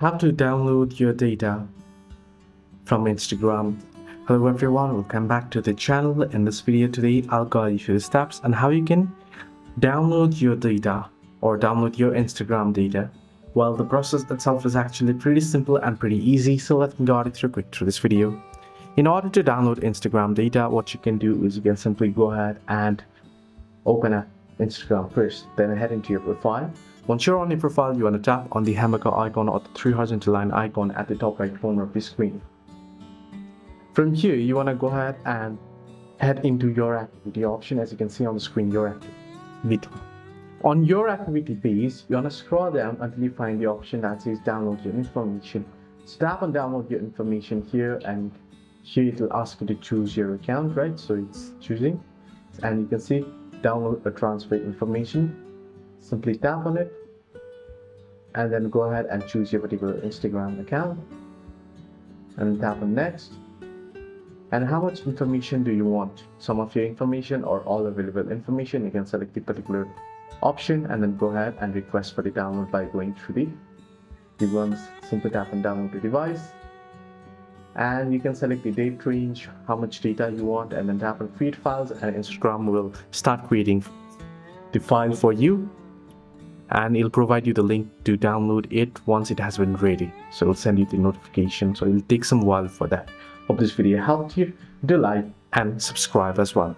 How to download your data from Instagram. Hello everyone, welcome back to the channel. In this video today, I'll guide you through the steps on how you can download your data or download your Instagram data. Well, the process itself is actually pretty simple and pretty easy, so let me guide you through this video. In order to download Instagram data, what you can do is you can simply go ahead and open an Instagram first, then head into your profile. Once you're on your profile, you want to tap on the hamburger icon or the three horizontal line icon at the top right corner of the screen. From here, you want to go ahead and head into your activity option. As you can see on the screen, your activity. On your activity page, you want to scroll down until you find the option that says download your information. So tap on download your information here, and here it will ask you to choose your account, right? So it's choosing, and you can see download or transfer information. Simply tap on it and then go ahead and choose your particular Instagram account and tap on next. And how much information do you want? Some of your information or all available information? You can select the particular option and then go ahead and request for the download by going through the ones. Simply tap on download the device, and you can select the date range, how much data you want, and then tap on create files, and Instagram will start creating the file for you, and it'll provide you the link to download it once it has been ready. So it'll send you the notification, so it'll take some while for that. Hope this video helped you. Do like and subscribe as well.